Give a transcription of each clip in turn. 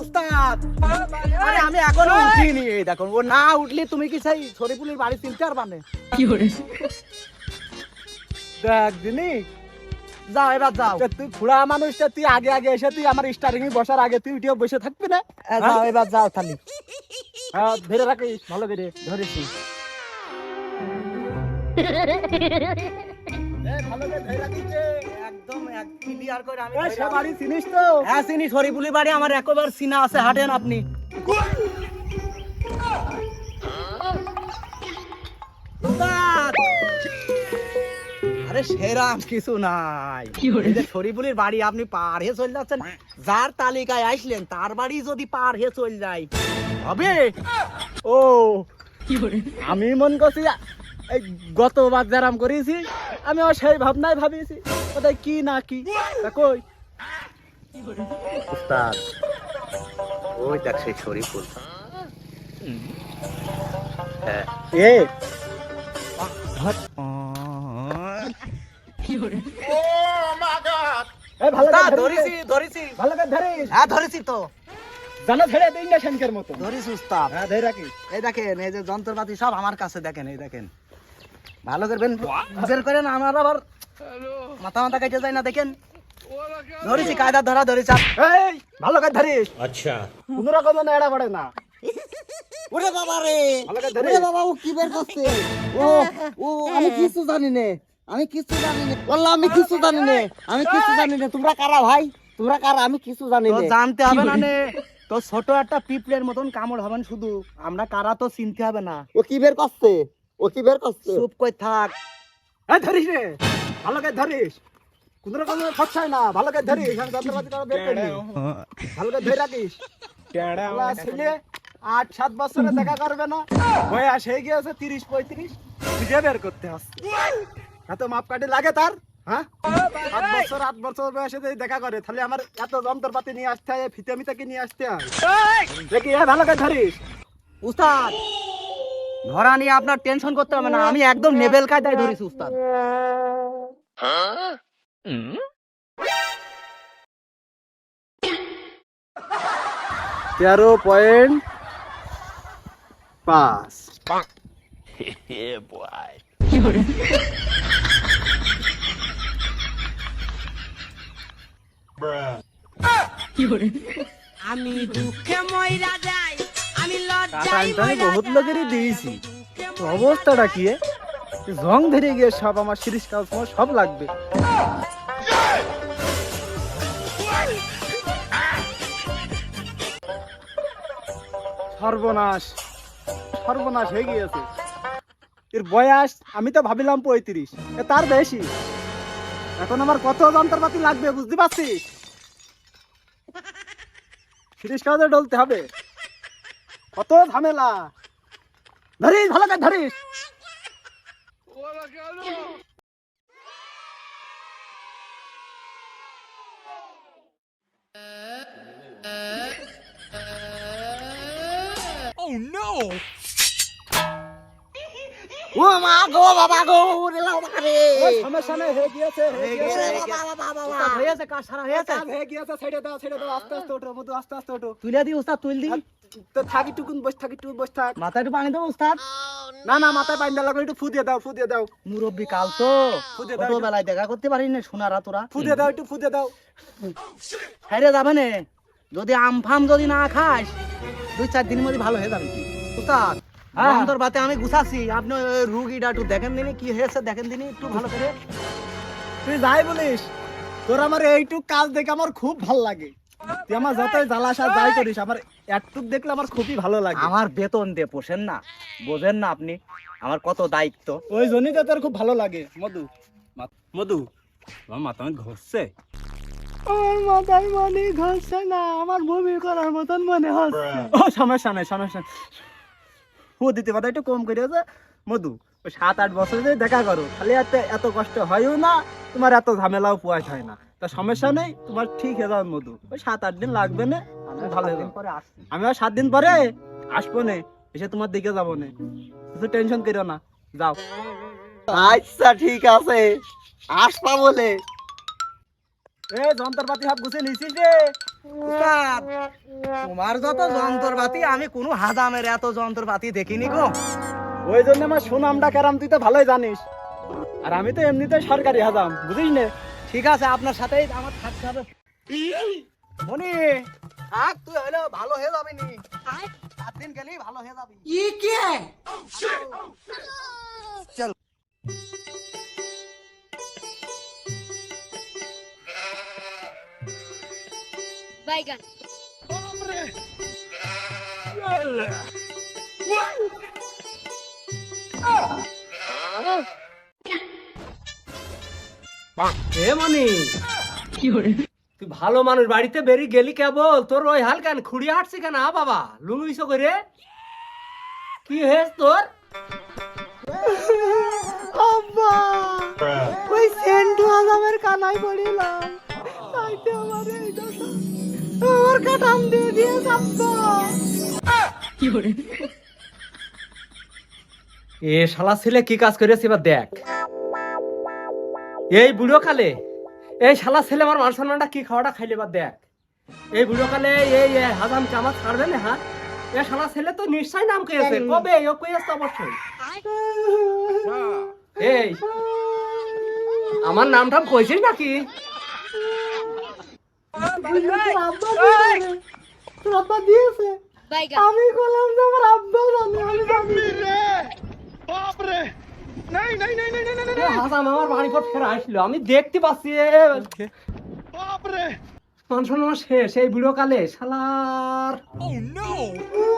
উস্তাদ আরে আমি এখনো উঠিনি, এই দেখো ও না উঠলে তুমি কি সেই শরীফুলের বাড়ি চিনতে পারবা না? কি করে দেখ দিনি যাও এবার যাও। তুই খুড়া মানুষটা, তুই আগে আগে এসে তুই আমার স্টারিং এ বসার আগে তুই উঠে বসে থাকবি না? যাও এবার যাও থালি। হ্যাঁ ধরে রাখিস ভালো করে ধরেছি। ভালো করে ধরে রাখিস একদম এক ক্লিয়ার করে। আমি সে বাড়ি চিনিস তো? হ্যাঁ চিনি, শরীফুলের বাড়ি আমার একবার চিনা আছে, হাঁটেন আপনি। আরে সেরাম কিছু নাই, এই যে শরীফুলের বাড়ি আপনি পার হয়ে চলে যাচ্ছেন, যার তালিকায় আসলেন তার বাড়ি যদি পার হয়ে চলে যায় হবে। ও আমি মন করছি এই গতবার যারাম করেছি আমি সেই ভাবনায় ভাবিয়েছি কোথায় কি না কি। কই উস্তাদ ওই দেখ সেই শরীফুল। হ্যাঁ এ যন্ত্রপাতি সব আমার কাছে, দেখেন এই দেখেন ভালো করবেন বের করেন, আমার আবার মাথা মাথা কেটে যায় না। দেখেন ধরেছি, কায়দা ধরা ধরেছি, ভালো করে ধরিস। আচ্ছা কোন রকম এড়া পড়ে না। ওরে বাবা রে, ভালো করে ধরিস। ওরে বাবা ও কি বের করছে? ও ও আমি কিছু জানি না, আমি কিছু জানি না, বললাম আমি কিছু জানি না, আমি কিছু জানি না। তোমরা কারা ভাই, তোমরা কারা? আমি কিছু জানি তো না। জানতে হবে না নে, তো ছোট একটা পিঁপড়ের মতন কামড় হবেন শুধু, আমরা কারা তো চিনতে হবে না। ও কি বের করছে? ও কি বের করছে? চুপ কই থাক। এই ধরিস রে, ভালো করে ধরিস, কোন রকম খচ্ছাই না, ভালো করে ধরিস। আমি যন্ত্রপাতি করে বের করি, ভালো করে ধরে রাখিস। শালা ছেলে 8-7 বছরে দেখা করবে না, বয়স হয়ে গিয়েছে 30-35, খুঁজে বের করতে হচ্ছে। এত মাপ কাটে লাগে তার? হ্যাঁ 8 বছর বয়সে যদি দেখা করে, তাহলে আমার এত যন্ত্রপাতি নিয়ে আসতে হয়, ফিতে মিতাকে নিয়ে আসতে হয়। দেখি ভালো করে ধরিস। উস্তাদ ধরা নিয়ে আপনার টেনশন করতে হবে না, আমি একদম নেবেল কায়দায় ধরেছি উস্তাদ। 13.5 আমি দুঃখে মইরা যাই, আমি লজ্জায় মইরা বহুত লোকেরই দিয়েছি, তো অবস্থাটা কি? জং ধরে গিয়ে সব আমার শিরিষ কাজ সব লাগবে। সর্বনাশ সর্বনাশ হয়ে গিয়েছে। এর বয়স আমি তো ভাবিলাম 35, তার বেশি। এখন আমার কত যন্ত্রপাতি লাগবে বুঝতে পারছিস? শিরিষ কাজে ডলতে হবে, কত ঝামেলা। ধরিস ভালো করে ধরিস। ও মা গো বাবা গো, ওরে বাবা রে, সমস্যা নেই, হয়ে গিয়েছে হয়ে গিয়েছে। বাবা বাবা বাবা উস্তাদ হয়েছে, কাজ সারা হয়েছে, হয়ে গিয়েছে। ছেড়ে দাও ছেড়ে দাও, আস্তে আস্তে ওঠো মধু, আস্তে আস্তে ওঠো। তুলে দি উস্তাদ, তুল দি। তো থাকি টুকুন বস, থাকি টুকুন বস থাক। মাথায় একটু পানি দাও উস্তাদ। না না মাথায় পানি দেওয়া লাগবে, একটু ফু দিয়ে দাও, ফু দিয়ে দাও। মুরব্বি কাল তো ছোটবেলায় দেখা করতে পারি না, সোনারা তোরা। ফু দিয়ে দাও, একটু ফু দিয়ে দাও। হাইরে যাবে না, যদি আমফাম যদি না খাস 2-4 দিনের মধ্যে ভালো হয়ে যাবে কি উস্তাদ। যন্ত্রপাতি আমি গুছাচ্ছি, আপনি রুগীটা একটু দেখেন দিনি কি হয়েছে, দেখেন দিনি একটু ভালো করে। তুই যাই বলিস, তোর আমার এইটুক কাজ দেখে আমার খুব ভালো লাগে। তুই আমার যতই জ্বালাসা যাই করিস, আমার একটুক দেখলে আমার খুবই ভালো লাগে। আমার বেতন দিয়ে পোষেন না, বোঝেন না আপনি আমার কত দায়িত্ব। ওই জন্যই তো তোর খুব ভালো লাগে। মধু মধু আমার মাথা ঘষছে, আমার মাথায় মনে ঘষছে না, আমার বমি করার মতন মনে হচ্ছে। ও সমস্যা নাই সমস্যা নাই, ও দিতে পাতা একটু কম করে আছে। মধু ওই 7-8 বছর যদি দেখা করো, তাহলে এত কষ্ট হয়ও না, তোমার এত ঝামেলাও পোয়াশ হয় না। তা সমস্যা নেই, তোমার ঠিক হয়ে যাবে মধু। ওই 7-8 দিন লাগবে না, ভালো হয়ে যাবে। আমি আর 7 দিন পরে আসবো না, এসে তোমার দিকে যাবো না, কিছু টেনশন করো না, যাও। আচ্ছা ঠিক আছে, আসবা বলে। এ যন্ত্রপাতি সব গুছিয়ে নিছিস রে? উস্তাদ, তোমার যত যন্ত্রপাতি আমি কোনো হাজামের এত যন্ত্রপাতি দেখিনি গো। ওই জন্য আমার সুনামটা কেরাম তুই তো ভালোই জানিস, আর আমি তো এমনিতে সরকারি হাজাম, বুঝিস না? ঠিক আছে, আপনার সাথেই আমার থাকতে হবে। মনি, থাক, তুই হইলো ভালো হয়ে যাবি নি, 7 দিন গেলেই ভালো হয়ে যাবি। চল। বাইগান এ মনি, তুই ভালো মানুষ, বাড়িতে বেরিয়ে গেলি কেবল, তোর ওই হাল কেন খুঁড়িয়ে হাঁটছি কেন? বাবা লুলুইছো করে কি হয়েছ তোর? আব্বা, ওই সেন্টু আজমের কানায় পড়িলাম, তাইতে আমার এই দশা, আমার কাটাম দিয়ে দিয়েছে আব্বা। এ শালা ছেলে কি কাজ করেছে এবার দেখ। এই বুড়ো কালে এই শালা ছেলে আমার মান সম্মানটা কি খাওয়াটা খাইলে এবার দেখ। এই বুড়ো কালে এই হাজাম কামা ছাড়বে না? হ্যাঁ, এ শালা ছেলে তো নিশ্চয় নাম কয়েছে, কবে ও কয়েছে অবশ্যই। এই আমার নাম টাম কইছিস নাকি? তোর আব্বা দিয়েছে, বাইগান আমি বললাম যে আমার আব্বা জানে, আমি জানি। এ হাজাম আমার বাড়ি পর ফেরা আসলো, আমি দেখতে পাচ্ছি মান সম্মান শেষ এই বুড়ো কালে শালার।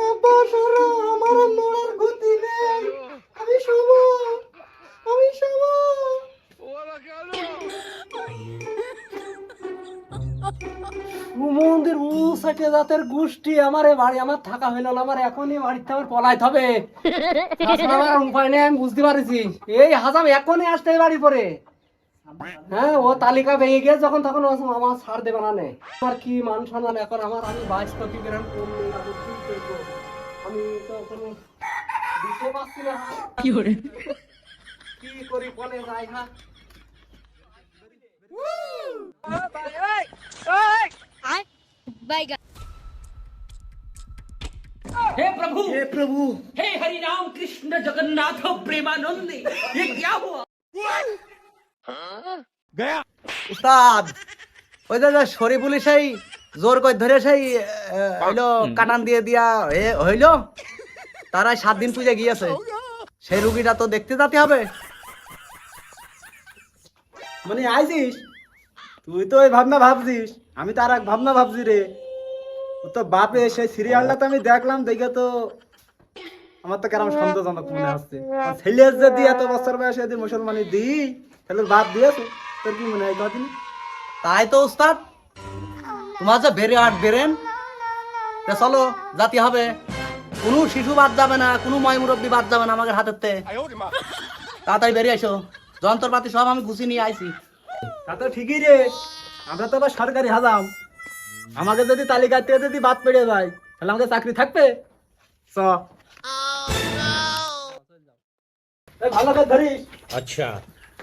আব্বা সরো, আমার আর মরার গতি নেই, আমি শোব, আমি শোব। মন্দির উসাটে জাতের গোষ্ঠী আমার এ বাড়ি, আমার থাকা হইল না, আমার এখনই বাড়িতে আমার পলাইতে হবে। তাছাড়া আমার আর উপায় নেই, আমি বুঝতে পারছি। এই হাজাম এখনই আসতে এই বাড়ি পরে। হ্যাঁ, ও তালিকা ভেঙে গিয়ে যখন তখন ও আমার ছাড় দেবে না নে। আমার কি মান সম্মান এখন আমার, আমি 22 গ্রাম কমলে আমি কি করবো? আমি তো কোনো দিতে পারছি না। কি করি বলে যাই। হ্যাঁ বাইগান हे प्रभु, हे प्रभु, हे हरि राम कृष्ण जगन्नाथ प्रेमानंद, ये क्या हुआ? উস্তাদ, ওই যে শরীফুল সেই জোর করে ধরে সেই হইলো কাটান দিয়ে দিয়া হইলো, তারা 7 দিন পূজা গিয়েছে, সেই রুগীটা তো দেখতে যেতে হবে। মানে আইছিস তুই তো ওই ভাবনা ভাবছিস, আমি তো আর এক ভাবনা ভাবছি রে। ও তো বাপে সেই সিরিয়ালটা তো আমি দেখলাম, দেখে তো আমার তো কেরম সন্দেহজনক মনে হচ্ছে। ছেলে যদি এত বছর বয়সে যদি মুসলমানি দিই, তাহলে বাপ দিয়েছে, তোর কি মনে হয় কদিন? তাই তো উস্তাদ, তোমার যে বেরেন, চলো জাতি হবে, কোনো শিশু বাদ যাবে না, কোনো ময় মুরব্বী বাদ যাবে না আমাদের হাতেতে। তাড়াতাড়ি বেরিয়ে আসো, যন্ত্রপাতি সব আমি গুছিয়ে নিয়ে আইছি। তা তো ঠিকই রে, আমরা তো আবার সরকারি হাজাম, আমাকে যদি তালিকা থেকে যদি বাদ পেড়ে যায়, তাহলে আমাকে চাকরি থাকবে? চ এই ভালো করে ধরিস। अच्छा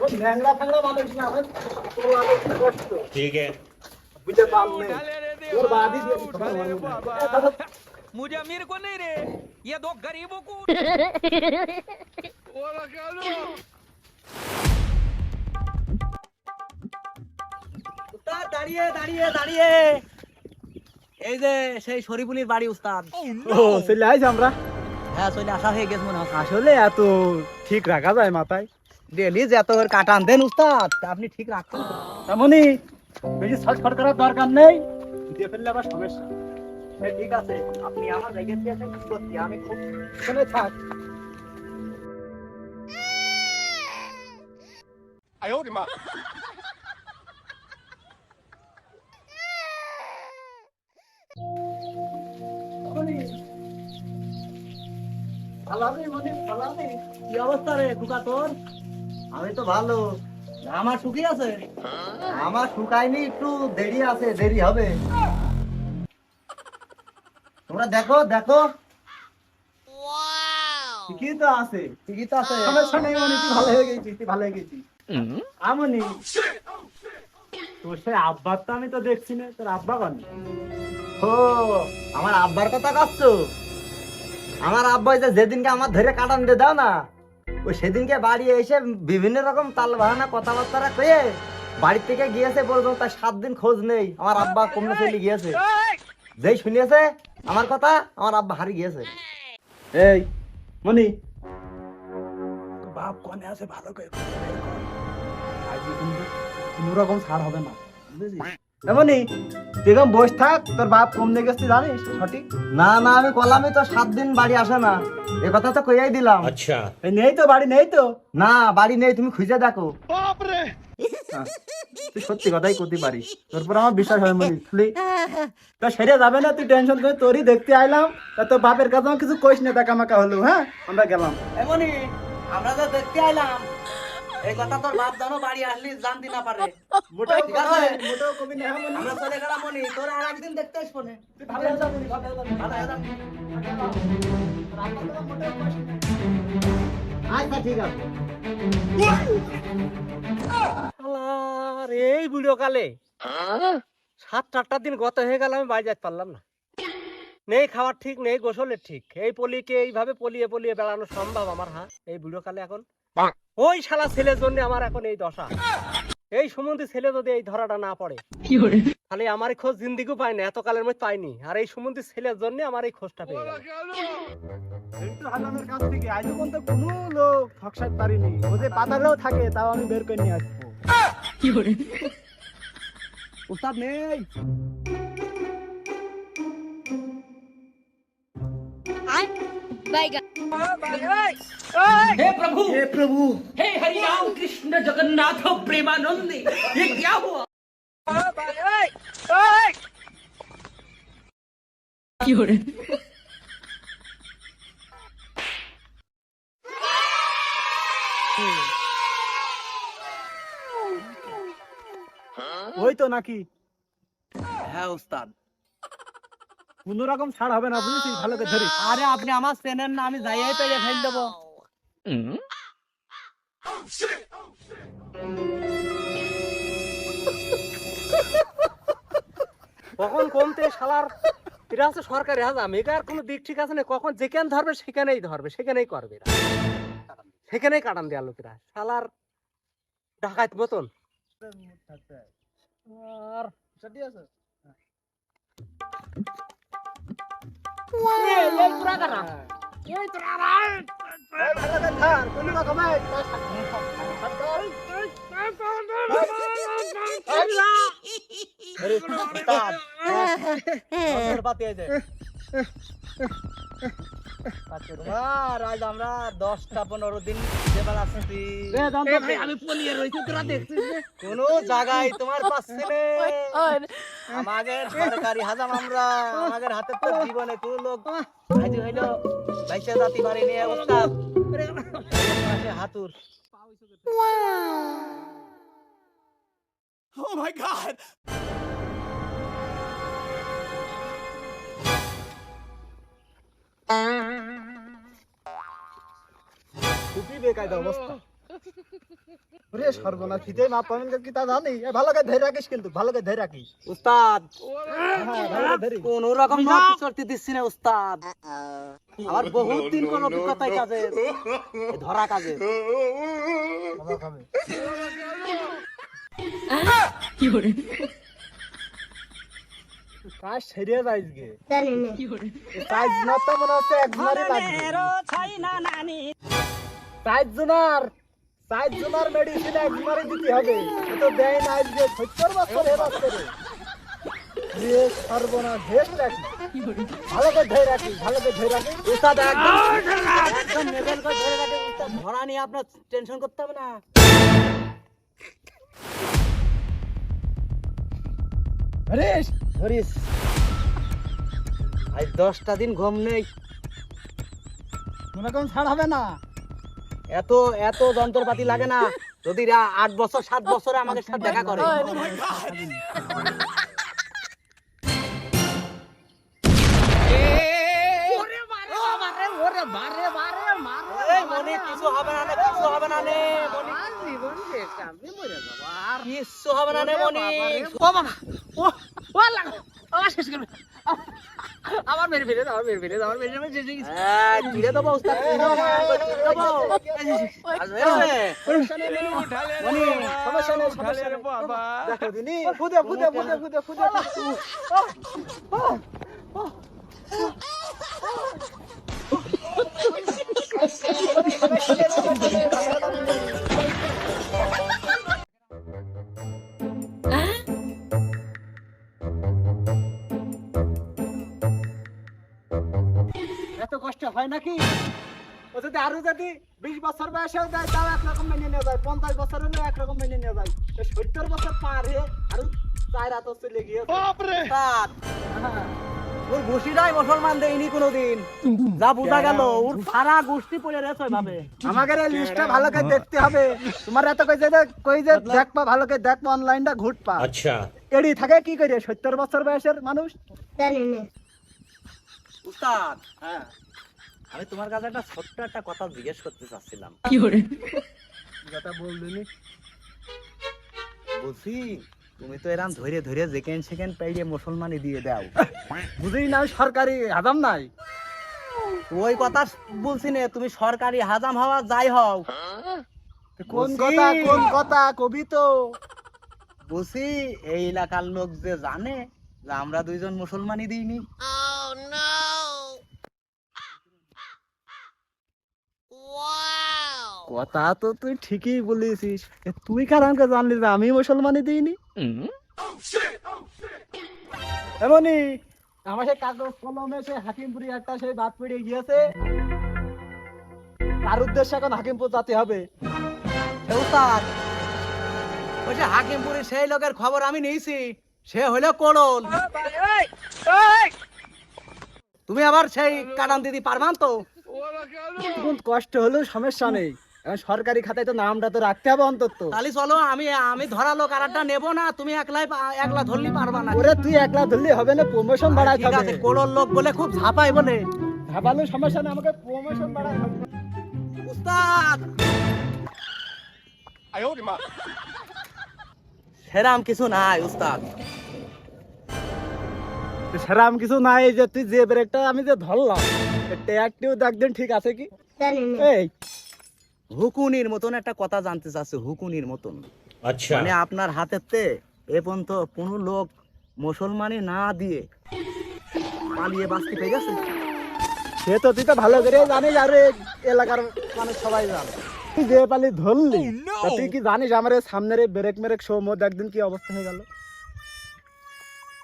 ও ন্যাংরা ফ্যাংরা মানুষ না, আমার তোর আগে কি কষ্ট ठीक है বুঝতে পারলে তোর বাদই দিয়ে मुझे अमीर को नहीं रे, ये 2 गरीबों को। উস্তাদ, দাঁড়িয়ে দাঁড়িয়ে দাঁড়িয়ে, এই যে সেই শরীফুলির বাড়ি উস্তাদ। ও চলে আইছি আমরা। হ্যাঁ, চলে আসা হয়ে গেছে মনে হচ্ছে। আসলে এত ঠিক রাখা যায় মাথায়? ডেলি যে এত করে কাটান দেন উস্তাদ, তা আপনি ঠিক রাখতেন তো? তেমনই বেশি ছটফট করার দরকার নেই, দিয়ে ফেললে আবার সমস্যা। ঠিক আছে, আপনি আমার রেগে দিয়েছেন কি করছি, আমি খুব শুনে থাক। ভালো আছিস মনি, ভালো আছিস? কি অবস্থা রে খুকা তোর? আমি তো ভালো। আমার সুখী আছে? আমার শুকায়নি, একটু দেরি আছে, দেরি হবে। তোমরা দেখো দেখো, ঠিকই তো আছে, ঠিকই তো আছে। সমস্যা নেই মনি, তুই ভালো হয়ে গেছিস, তুই ভালো হয়ে গেছিস। আমনি তোর সে আব্বার তো আমি তো দেখছি না, তোর আব্বা কোন? ও আমার আব্বার কথা কাচ্ছো? আমার আব্বা যে যেদিনকে আমার ধরে কাটান দিয়ে দাও না, ওই সেদিনকে বাড়ি এসে বিভিন্ন রকম তাল বাহানা কথাবার্তা কয়ে বাড়ি থেকে গিয়েছে পর্যন্ত তার 7 দিন খোঁজ নেই। আমার আব্বা কমনে চলে গিয়েছে, যেই শুনিয়েছে আমার কথা আমার আব্বা হারিয়ে গিয়েছে। এই মনি, তোর বাপ কোনে আছে ভালো করে আজকে কিন্তু কোনো রকম ছাড় হবে না, বুঝেছিস? এমনি তুই এখন বস থাক, তোর বাপ কম নিয়ে গেছে জানিস সঠিক? না না আমি কলামই তো 7 দিন বাড়ি আসে না, এ কথা তো কইয়াই দিলাম। এই নেই তো, বাড়ি নেই তো? না বাড়ি নেই, তুমি খুঁজে দেখো। হ্যাঁ, তুই সত্যি কথাই করতে পারিস, তোর পর আমার বিশ্বাস হয় মনি। তা সেরে যাবে না, তুই টেনশন করে, তোরই দেখতে আইলাম। তা তোর বাপের কাছে আমার কিছু কইস না, টাকা মাকা হলো। হ্যাঁ আমরা গেলাম। এমনি আমরা তো দেখতে আইলাম, এই কথা তোর বাপ জানো বাড়ি আসলি জানতে না পারে। মোটেও ঠিক আছে? মোটেও কবি না মনি। আমরা চলে গেলাম মনি, তোর আর একদিন দেখতে আসবো না। তুই ভালো হয়ে যাবি, ভালো হয়ে যাবি। ভালো হয়ে যাবি। আচ্ছা ঠিক আছে। আর এই বুড়ো কালে 7-8টা দিন গত হয়ে গেল, আমি বাড়ি যেতে পারলাম না। নেই খাওয়ার ঠিক, নেই গোসলের ঠিক। এই পলিকে এইভাবে পলিয়ে পলিয়ে বেড়ানো সম্ভব আমার? হ্যাঁ, এই বুড়ো কালে এখন ওই শালা ছেলের জন্য আমার এখন এই দশা। এই সুমন্তি ছেলে যদি এই ধরাটা না পড়ে, তাহলে আমার এই খোঁজ জিন্দিগিও পাই না, এত কালের মধ্যে পাইনি। আর এই সুমন্তি ছেলের জন্য আমার এই খোঁজটা পেয়ে গেল। কিন্তু হালানোর কাছ থেকে আজ পর্যন্ত কোনো লোক ফকসাইতে পারিনি। ও যে পাতালেও থাকে, তাও আমি বের করে নিয়ে আসবো। উস্তাদ নেই। हे प्रभु, हे प्रभु, हे हरि राम कृष्ण जगन्नाथ प्रेमानंद, ये क्या हुआ? ওই তো নাকি? হ্যাঁ উস্তাদ। কোন রকম ছাড় হবে না, বুঝেছিস? ভালো করে ধরিস। আরে আপনি আমার চেনেন না, আমি যাইয়াই পেরে ফেল দেবো। কখন কমতে শালার এরা হচ্ছে সরকারি হাজাম, এটার কোনো দিক ঠিক আছে না। কখন যেখানে ধরবে সেখানেই ধরবে, সেখানেই করবে এরা। সেখানেই কাটান দেয়া লোকেরা শালার ডাকাত মতন। আর এই পুরা কাটা, এই তোরা ভালো করে ধর, কোন রকমে। আরে উস্তাদ, নজর পাতিয়ে দে। আর আজ আমরা 10-15 দিন যে বেড়াচ্ছি, আমি পলিয়ে রয়েছি, তোরা দেখছিস? কোন জায়গায় তোমার পাচ্ছে না। আমাদের সরকারি হাজাম আমরা, আমাদের হাতে তো জীবনে কোন লোক আজ হইলো বাইশে জাতি পারি নিয়ে উস্তাদ হাতুর। Oh my God! খুবই বেকায়দা অবস্থা। ওরে সর্বনাশ, ফিতে মাপ পাবেন কি তা জানি? ভালো করে ধরে রাখিস, কিন্তু ভালো করে ধরে রাখিস। উস্তাদ হ্যাঁ, ভালো করে ধরিস। কোন রকম নড়তে চড়তে দিচ্ছি না উস্তাদ, আমার বহুত দিন কোন অভিজ্ঞতা কাজে ধরা কাজে। ভালো খাবে। কাজ সেরে যাইস গে। কাজ না তো মনে হচ্ছে একবারই লাগবে। সাইজ জুনার মেডিসিন একবারই দিতে হবে। এ তো দেয় না আজকে 70 বছর এ বছরে। রে সর্বনাশ, হেস রাখি। ভালো করে ধরে রাখিস, ভালো করে ধরে রাখিস। উস্তাদ একদম একদম লেভেল করে ধরে রাখে উস্তাদ, ধরা নিয়ে আপনার টেনশন করতে হবে না। হরিস, ধরিস আজ 10টা দিন ঘুম নেই। কোনো রকম ছাড় হবে না। এত এত যন্ত্রপাতি লাগে না, যদি 8 বছর 7 বছরে আমাদের সাথে দেখা করে। এই মনে কিছু হবে না রে, কিছু হবে না রে মনে। কিচ্ছু হবে না রে মনি। ও বাবা ও ও আল্লাহ আমার শেষ করবে আমার মেরে ফেলে দাও মেরে ফেলে দাও আমার মেরে ফেলে শেষ হয়ে গেছে। তুলে দেবো উস্তাদ, তুলে দেবো। আর বেরোবে। মনি, সমস্যা নেই, সমস্যা নেই। দেখো দিনি, ফুদে, ফুদে, ফুদে, ফুদে, ফুদে। এত কষ্ট হয় নাকি? ও যদি আরো যদি 20 বছর বয়সেও যায় তাও একরকম মেনে নেওয়া যায়, 50 বছর হলেও একরকম মেনে নেওয়া যায়। 70 বছর পার হয়ে আরো 4 রাত চলে গিয়েছে। উস্তাদ, ওর গোষ্ঠীটাই মুসলমান দেয়নি কোনোদিন। যা বোঝা গেল ওর সারা গোষ্ঠী পড়ে রয়েছে ভাবে। আমাদের এই লিস্টটা ভালো করে দেখতে হবে। তোমার এত কই যে দেখবা, ভালো করে দেখবা, অনলাইনটা ঘুরপা। अच्छा এডি থাকে কি করে 70 বছর বয়সের মানুষ? উস্তাদ, হ্যাঁ, আমি তোমার কাছে একটা ছোট্ট একটা কথা জিজ্ঞেস করতে চাচ্ছিলাম। কথা বলদিনি। বলছি তুমি তো এরকম ধরে ধরে যেকেন সেকেন্ড পাইয়ে মুসলমানি দিয়ে দাও। বুঝি না সরকারি আদাম নাই। ওই কথা বলছি না, তুমি সরকারি হাজাম হওয়া যাই হও, কোন বুঝি। কথা, কোন কথা কবি তো? বলছি এই এলাকার লোক যে জানে যে আমরা দুইজন মুসলমানি দিইনি। কথা তো তুই ঠিকই বলেছিস। তুই কারণকে জানলি যে আমি মুসলমানি দিইনি? এমনই আমার সেই কাগজ কলমে সেই হাকিমপুরি একটা সেই বাদ পড়ে গিয়েছে, তার উদ্দেশ্যে এখন হাকিমপুর যেতে হবে। সে উস্তাদ, ওই যে হাকিমপুরে সেই লোকের খবর আমি নিয়েছি, সে হইলো কোড়ল। তুমি আবার সেই কাটান দিদি পারবান তো? কোন কষ্ট হলেও সমস্যা নেই, এখন সরকারি খাতায় তো নামটা তো রাখতে হবে অন্তত। তাহলে চলো, আমি ধরা লোক আর একটা নেবো না, তুমি একলা ধরলি পারবা না। ওরে তুই একলা ধরলে হবে না, প্রমোশন বাড়াইতে ঠিক আছে, হবে। কোড়ল লোক বলে খুব ঝাপাই বলে। ভাবালো সমস্যা নেই, আমাকে প্রমোশন বাড়াইতে হবে। উস্তাদ, সেরাম কিছু নাই উস্তাদ। সেরাম কিছু নাই যে তুই যে ব্রেকটা আমি যে ধরলাম, ট্যাগটিও দেখদিন ঠিক আছে কি? এই হুকুনির মতন একটা কথা জানতে চাচ্ছি, হুকুনির মতন। अच्छा মানে আপনার হাতেতে এ পর্যন্ত কোন লোক মুসলমানি না দিয়ে পালিয়ে বাঁচতে পেরে গেছে? সে তো তুই তো ভালো করে জানিস, আর এই এলাকার মানুষ সবাই জানে। তুই যে পালি ধরলি, তা তুই কি জানিস আমার এই সামনের এই ব্রেক মেরেক শো মধ্যে একদিন কি অবস্থা হয়ে গেল?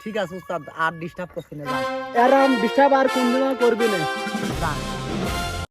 ঠিক আছে উস্তাদ, আর ডিস্টার্ব করছি না, যান। এরম ডিস্টার্ব আর কোনদিনও করবি না। যান।